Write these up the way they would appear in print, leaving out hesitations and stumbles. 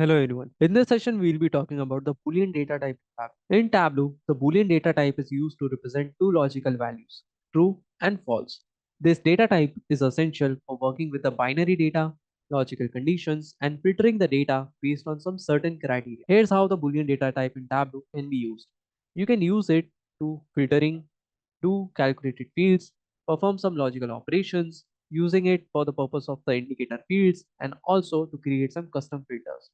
Hello everyone. In this session, we'll be talking about the Boolean data type in Tableau. In Tableau, the Boolean data type is used to represent two logical values, true and false. This data type is essential for working with the binary data, logical conditions, and filtering the data based on some certain criteria. Here's how the Boolean data type in Tableau can be used. You can use it to filtering, do calculated fields, perform some logical operations, using it for the purpose of the indicator fields, and also to create some custom filters.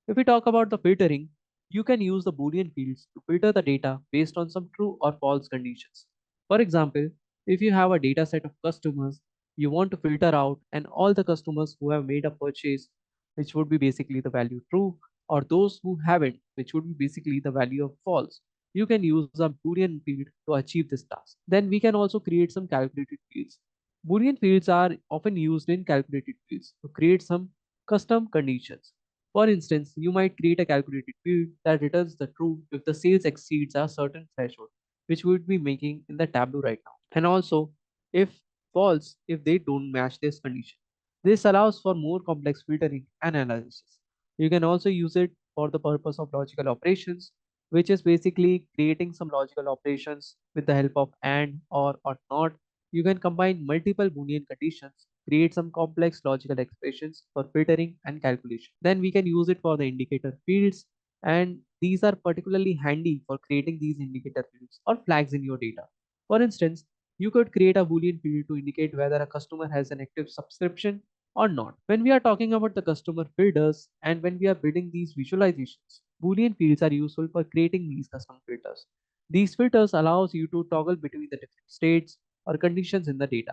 If we talk about the filtering, you can use the Boolean fields to filter the data based on some true or false conditions. For example, if you have a data set of customers, you want to filter out and all the customers who have made a purchase, which would be basically the value true, or those who haven't, which would be basically the value of false. You can use a Boolean field to achieve this task. Then we can also create some calculated fields. Boolean fields are often used in calculated fields to create some custom conditions. For instance, you might create a calculated field that returns the true if the sales exceeds a certain threshold, which we would be making in the Tableau right now. And also, if false, if they don't match this condition. This allows for more complex filtering and analysis. You can also use it for the purpose of logical operations, which is basically creating some logical operations with the help of and or not. You can combine multiple Boolean conditions, create some complex logical expressions for filtering and calculation. Then we can use it for the indicator fields, and these are particularly handy for creating these indicator fields or flags in your data. For instance, you could create a Boolean field to indicate whether a customer has an active subscription or not. When we are talking about the customer filters and when we are building these visualizations, Boolean fields are useful for creating these custom filters. These filters allows you to toggle between the different states or conditions in the data,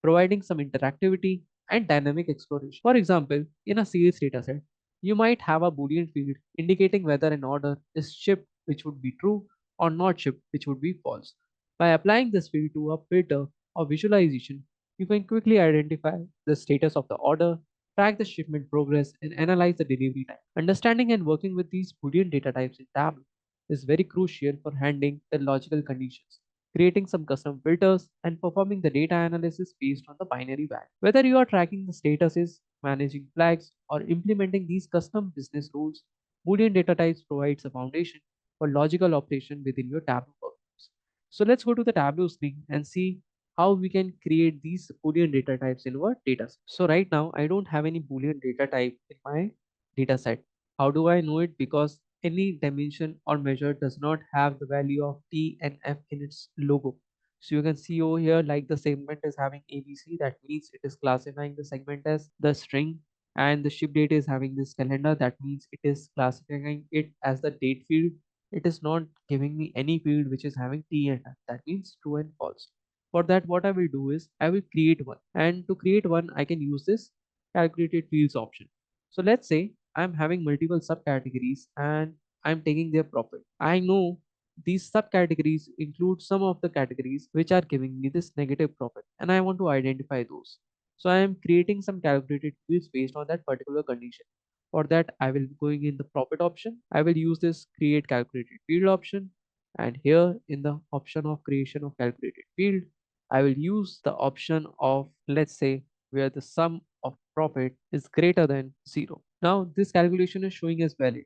providing some interactivity and dynamic exploration. For example, in a sales dataset, you might have a Boolean field indicating whether an order is shipped, which would be true, or not shipped, which would be false. By applying this field to a filter or visualization, you can quickly identify the status of the order, track the shipment progress, and analyze the delivery time. Understanding and working with these Boolean data types in Tableau is very crucial for handling the logical conditions, creating some custom filters, and performing the data analysis based on the binary value. Whether you are tracking the statuses, managing flags, or implementing these custom business rules, Boolean data types provides a foundation for logical operation within your Tableau workflows. So let's go to the Tableau screen and see how we can create these Boolean data types in our data set. So right now, I don't have any Boolean data type in my data set. How do I know it? Because any dimension or measure does not have the value of T and F in its logo. So you can see over here like the segment is having ABC, that means it is classifying the segment as the string, and the ship date is having this calendar, that means it is classifying it as the date field. It is not giving me any field which is having T and F, that means true and false. For that, what I will do is I will create one, and to create one I can use this calculated fields option. So let's say I'm having multiple subcategories and I'm taking their profit. I know these subcategories include some of the categories which are giving me this negative profit, and I want to identify those. So I am creating some calculated fields based on that particular condition. For that, I will be going in the profit option. I will use this create calculated field option, and here in the option of creation of calculated field, I will use the option of, let's say, where the sum of profit is greater than 0. Now this calculation is showing as valid.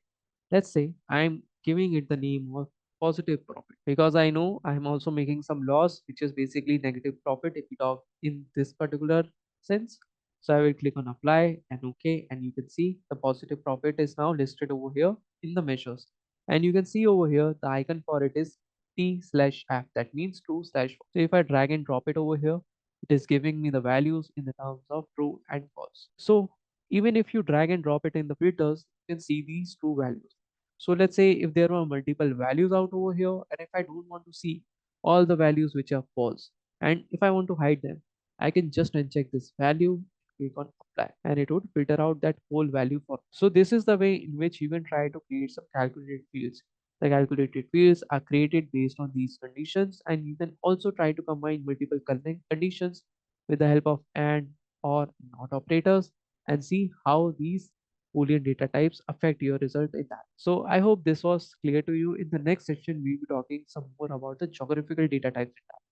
Let's say I'm giving it the name of positive profit because I know I'm also making some loss, which is basically negative profit if we talk in this particular sense. So I will click on apply and OK, and you can see the positive profit is now listed over here in the measures. And you can see over here the icon for it is T slash F, that means true slash false. So if I drag and drop it over here, it is giving me the values in the terms of true and false. So even if you drag and drop it in the filters, you can see these two values. So let's say if there are multiple values out over here, and if I don't want to see all the values which are false, and if I want to hide them, I can just uncheck this value, click on apply, and it would filter out that whole value for. So this is the way in which you can try to create some calculated fields. The calculated fields are created based on these conditions, and you can also try to combine multiple conditions with the help of and or not operators and see how these Boolean data types affect your result in that. So I hope this was clear to you. In the next section, we'll be talking some more about the geographical data types in that.